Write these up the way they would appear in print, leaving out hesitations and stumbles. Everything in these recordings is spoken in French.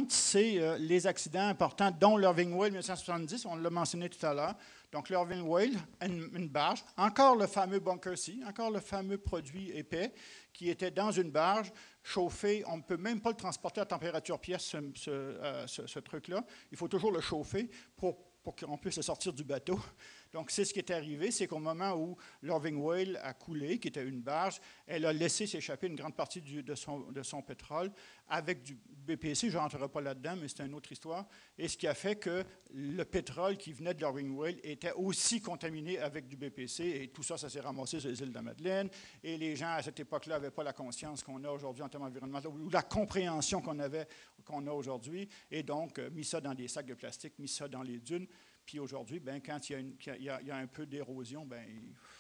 c'est les accidents importants, dont l'Irving Whale 1970, on l'a mentionné tout à l'heure. Donc, l'Irving Whale, une barge, encore le fameux Bunker C, encore le fameux produit épais qui était dans une barge chauffée. On ne peut même pas le transporter à température pièce, ce truc-là. Il faut toujours le chauffer pour qu'on puisse le sortir du bateau. Donc, c'est ce qui est arrivé, c'est qu'au moment où l'Irving Whale a coulé, qui était une barge, elle a laissé s'échapper une grande partie de son pétrole avec du BPC. Je ne rentrerai pas là-dedans, mais c'est une autre histoire. Et ce qui a fait que le pétrole qui venait de l'Irving Whale était aussi contaminé avec du BPC. Et tout ça, ça s'est ramassé sur les îles de la Madeleine. Et les gens, à cette époque-là, n'avaient pas la conscience qu'on a aujourd'hui en termes environnementaux, ou la compréhension qu'on a aujourd'hui. Et donc, mis ça dans des sacs de plastique, mis ça dans les dunes. Puis aujourd'hui, quand il y a un peu d'érosion,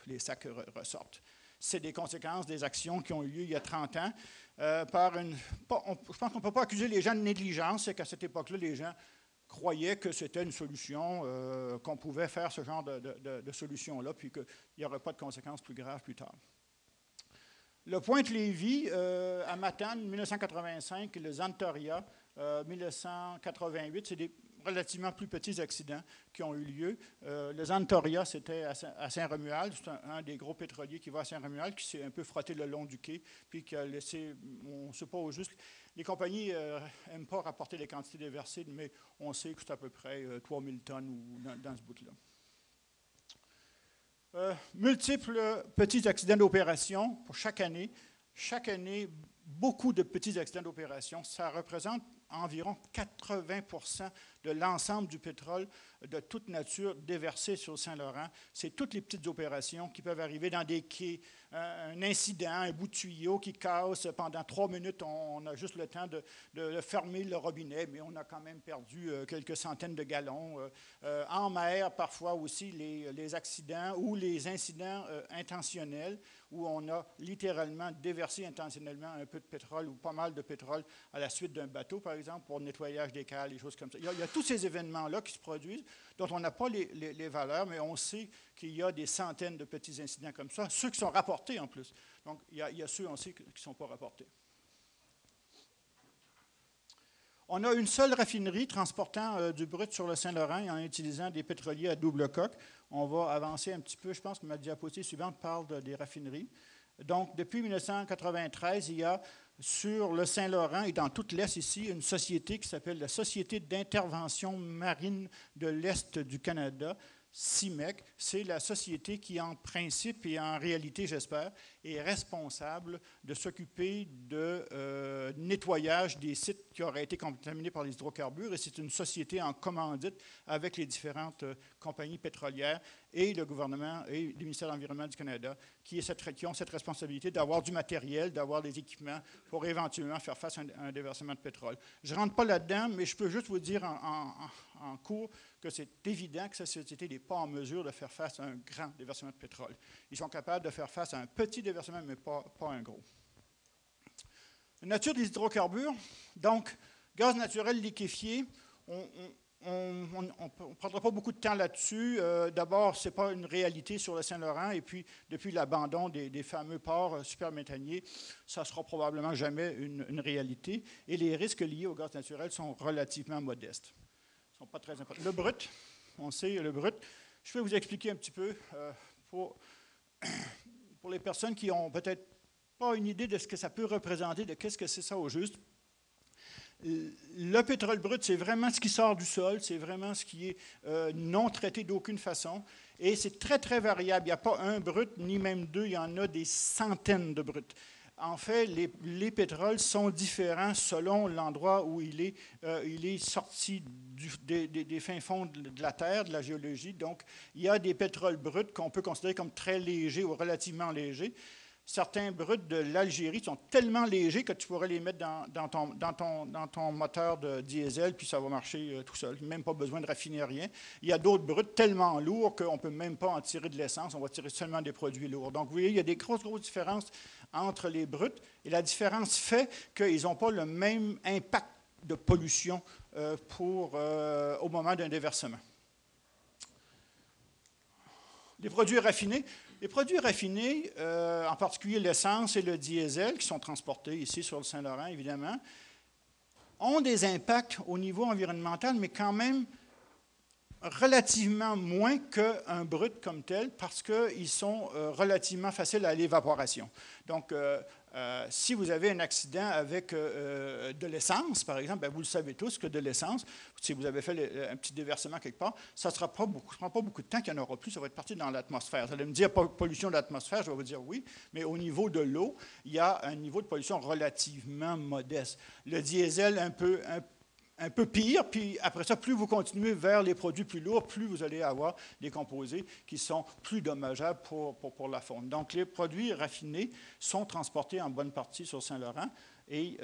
les sacs ressortent. C'est des conséquences des actions qui ont eu lieu il y a 30 ans. Je pense qu'on ne peut pas accuser les gens de négligence, c'est qu'à cette époque-là, les gens croyaient que c'était une solution, qu'on pouvait faire ce genre de solution-là, puis qu'il n'y aurait pas de conséquences plus graves plus tard. Le Pointe-Lévis, à Matane, 1985, et le Zantoria, 1988, c'est des relativement plus petits accidents qui ont eu lieu. Le Zantoria, c'était à Saint-Romuald. C'est un des gros pétroliers qui va à Saint-Romuald, qui s'est un peu frotté le long du quai, puis qui a laissé, on ne sait pas au juste, les compagnies n'aiment pas rapporter les quantités déversées, mais on sait que c'est à peu près 3000 tonnes ou dans ce bout-là. Multiples petits accidents d'opération pour chaque année. Chaque année, beaucoup de petits accidents d'opération. Ça représente environ 80% de l'ensemble du pétrole de toute nature déversé sur le Saint-Laurent. C'est toutes les petites opérations qui peuvent arriver dans des quais, un incident, un bout de tuyau qui casse pendant 3 minutes. On a juste le temps de fermer le robinet, mais on a quand même perdu quelques centaines de gallons. En mer, parfois aussi, les accidents ou les incidents intentionnels où on a littéralement déversé intentionnellement un peu de pétrole ou pas mal de pétrole à la suite d'un bateau, par exemple, pour nettoyage des cales, des choses comme ça. Il y a tous ces événements-là qui se produisent, dont on n'a pas les valeurs, mais on sait qu'il y a des centaines de petits incidents comme ça, ceux qui sont rapportés en plus. Donc, il y a ceux, on sait, qui ne sont pas rapportés. On a une seule raffinerie transportant du brut sur le Saint-Laurent en utilisant des pétroliers à double coque. On va avancer un petit peu. Je pense que ma diapositive suivante parle des raffineries. Donc, depuis 1993, il y a sur le Saint-Laurent et dans toute l'Est ici, une société qui s'appelle la Société d'intervention marine de l'Est du Canada, CIMEC. C'est la société qui, en principe et en réalité, j'espère, est responsable de s'occuper de nettoyage des sites qui auraient été contaminés par les hydrocarbures. Et c'est une société en commandite avec les différentes compagnies pétrolières et le gouvernement et le ministère de l'Environnement du Canada qui ont cette responsabilité d'avoir du matériel, d'avoir des équipements pour éventuellement faire face à un déversement de pétrole. Je ne rentre pas là-dedans, mais je peux juste vous dire en cours que c'est évident que cette société n'est pas en mesure de faire face à un grand déversement de pétrole. Ils sont capables de faire face à un petit déversement, mais pas un gros. La nature des hydrocarbures, donc gaz naturel liquéfié, on ne prendra pas beaucoup de temps là-dessus. D'abord, ce n'est pas une réalité sur le Saint-Laurent, et puis depuis l'abandon des fameux ports superméthaniers, ça ne sera probablement jamais une réalité, et les risques liés au gaz naturel sont relativement modestes. Ils ne sont pas très importants. Le brut, on sait, le brut, je vais vous expliquer un petit peu pour les personnes qui n'ont peut-être pas une idée de ce que ça peut représenter, de qu'est-ce que c'est ça au juste. Le pétrole brut, c'est vraiment ce qui sort du sol, c'est vraiment ce qui est non traité d'aucune façon. Et c'est très, très variable. Il n'y a pas un brut, ni même deux, il y en a des centaines de bruts. En fait, les pétroles sont différents selon l'endroit où il est sorti des fins fonds de la Terre, de la géologie. Donc, il y a des pétroles bruts qu'on peut considérer comme très légers ou relativement légers. Certains bruts de l'Algérie sont tellement légers que tu pourrais les mettre dans ton moteur de diesel, puis ça va marcher tout seul. Même pas besoin de raffiner rien. Il y a d'autres bruts tellement lourds qu'on ne peut même pas en tirer de l'essence. On va tirer seulement des produits lourds. Donc, vous voyez, il y a des grosses différences entre les bruts. Et la différence fait qu'ils n'ont pas le même impact de pollution au moment d'un déversement. Les produits raffinés. Les produits raffinés, en particulier l'essence et le diesel, qui sont transportés ici sur le Saint-Laurent, évidemment, ont des impacts au niveau environnemental, mais quand même relativement moins qu'un brut comme tel parce qu'ils sont relativement faciles à l'évaporation. Donc, si vous avez un accident avec de l'essence, par exemple, bien, vous le savez tous que de l'essence, si vous avez fait un petit déversement quelque part, ça ne prend pas beaucoup de temps qu'il n'y en aura plus, ça va être parti dans l'atmosphère. Vous allez me dire pollution de l'atmosphère, je vais vous dire oui, mais au niveau de l'eau, il y a un niveau de pollution relativement modeste. Le diesel, un peu pire, puis après ça, plus vous continuez vers les produits plus lourds, plus vous allez avoir des composés qui sont plus dommageables pour la faune. Donc, les produits raffinés sont transportés en bonne partie sur Saint-Laurent. Et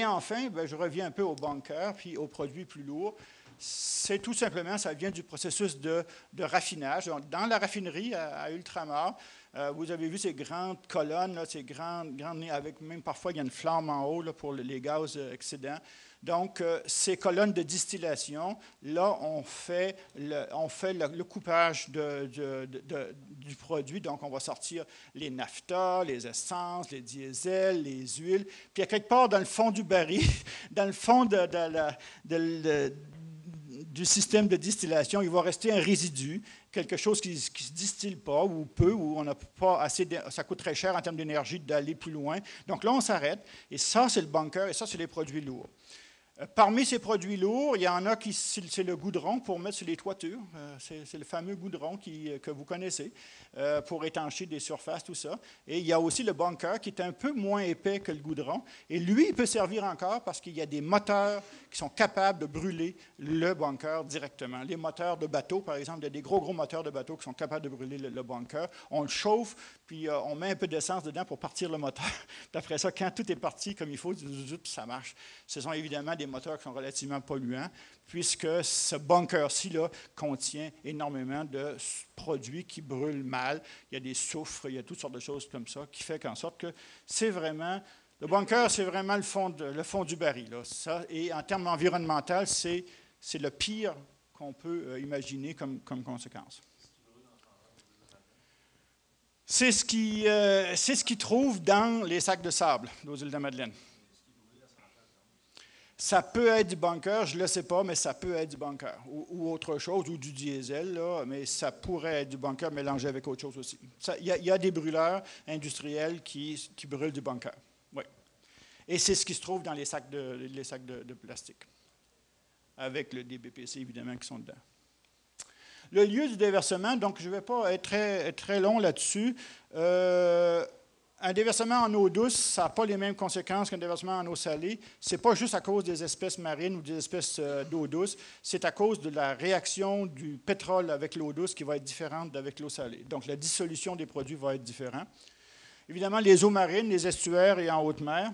enfin, bien, je reviens un peu aux bunkers, puis aux produits plus lourds. C'est tout simplement, ça vient du processus de raffinage. Donc, dans la raffinerie à Ultramar, vous avez vu ces grandes colonnes, là, ces grandes avec même parfois il y a une flamme en haut là, pour les gaz excédents. Donc, ces colonnes de distillation, là, on fait le coupage du produit. Donc, on va sortir les naphtas, les essences, les diesels, les huiles. Puis, à quelque part dans le fond du baril, dans le fond du système de distillation, il va rester un résidu, quelque chose qui ne se distille pas ou peu, où on n'a pas assez, ça coûte très cher en termes d'énergie d'aller plus loin. Donc là, on s'arrête. Et ça, c'est le bunker, et ça, c'est les produits lourds. Parmi ces produits lourds, il y en a qui, c'est le goudron pour mettre sur les toitures. C'est le fameux goudron que vous connaissez pour étancher des surfaces, tout ça. Et il y a aussi le bunker qui est un peu moins épais que le goudron. Et lui, il peut servir encore parce qu'il y a des moteurs qui sont capables de brûler le bunker directement. Les moteurs de bateau, par exemple, il y a des gros moteurs de bateau qui sont capables de brûler le bunker. On le chauffe, puis on met un peu d'essence dedans pour partir le moteur. Puis après ça, quand tout est parti comme il faut, ça marche. Ce sont évidemment des moteurs qui sont relativement polluants, puisque ce bunker-ci là, contient énormément de produits qui brûlent mal. Il y a des soufres, il y a toutes sortes de choses comme ça, qui fait qu'en sorte que c'est vraiment... Le bunker, c'est vraiment le fond du baril. Là. Ça, et en termes environnementaux, c'est le pire qu'on peut imaginer comme conséquence. C'est ce qu'ils trouvent dans les sacs de sable aux îles de Madeleine. Ça peut être du bunker, je ne le sais pas, mais ça peut être du bunker ou autre chose, ou du diesel, là, mais ça pourrait être du bunker mélangé avec autre chose aussi. Il y a des brûleurs industriels qui brûlent du bunker. Oui. Et c'est ce qui se trouve dans les sacs de plastique, avec le DBPC, évidemment, qui sont dedans. Le lieu du déversement, donc je ne vais pas être très long là-dessus. Un déversement en eau douce, ça n'a pas les mêmes conséquences qu'un déversement en eau salée. Ce n'est pas juste à cause des espèces marines ou des espèces d'eau douce, c'est à cause de la réaction du pétrole avec l'eau douce qui va être différente d'avec l'eau salée. Donc, la dissolution des produits va être différente. Évidemment, les eaux marines, les estuaires et en haute mer.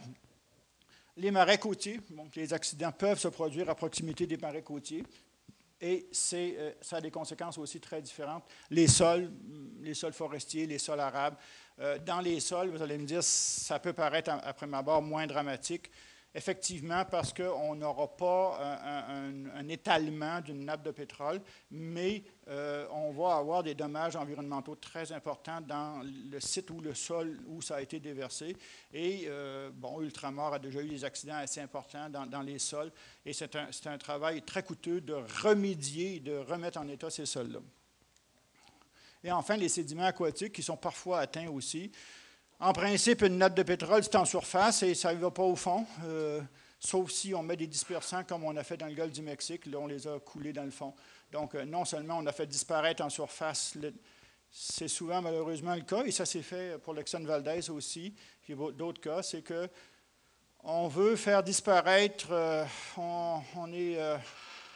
Les marais côtiers, donc les accidents peuvent se produire à proximité des marais côtiers. Et ça a des conséquences aussi très différentes. Les sols forestiers, les sols arables. Dans les sols, vous allez me dire, ça peut paraître, après ma barre, moins dramatique. Effectivement, parce qu'on n'aura pas un étalement d'une nappe de pétrole, mais on va avoir des dommages environnementaux très importants dans le site ou le sol où ça a été déversé. Et, Ultramar a déjà eu des accidents assez importants dans les sols. Et c'est un travail très coûteux de remédier et de remettre en état ces sols-là. Et enfin, les sédiments aquatiques qui sont parfois atteints aussi. En principe, une nappe de pétrole, c'est en surface et ça ne va pas au fond, sauf si on met des dispersants comme on a fait dans le golfe du Mexique. Là, on les a coulés dans le fond. Donc, non seulement on a fait disparaître en surface, c'est souvent malheureusement le cas, et ça s'est fait pour l'Exxon Valdez aussi, puis d'autres cas, c'est qu'on veut faire disparaître,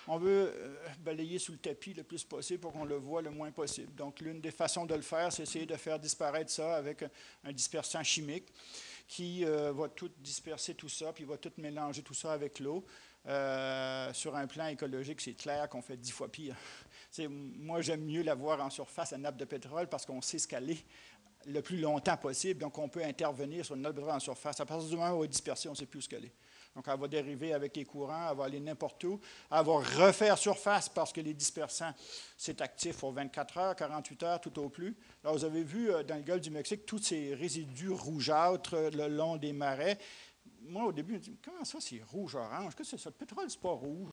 on veut balayer sous le tapis le plus possible pour qu'on le voit le moins possible. Donc, l'une des façons de le faire, c'est essayer de faire disparaître ça avec un dispersant chimique qui va tout disperser tout ça, puis va tout mélanger tout ça avec l'eau. Sur un plan écologique, c'est clair qu'on fait 10 fois pire. Moi, j'aime mieux l'avoir en surface, la nappe de pétrole, parce qu'on sait ce qu'elle est le plus longtemps possible. Donc, on peut intervenir sur une nappe de pétrole en surface. À partir du moment où elle est dispersée, on ne sait plus ce qu'elle est. Donc, elle va dériver avec les courants, elle va aller n'importe où. Elle va refaire surface parce que les dispersants, c'est actif pour 24 heures, 48 heures, tout au plus. Là, vous avez vu dans le golfe du Mexique tous ces résidus rougeâtres le long des marais. moi, au début, je me dis, comment ça, c'est rouge-orange? Qu'est-ce que c'est ça? Le pétrole, c'est pas rouge.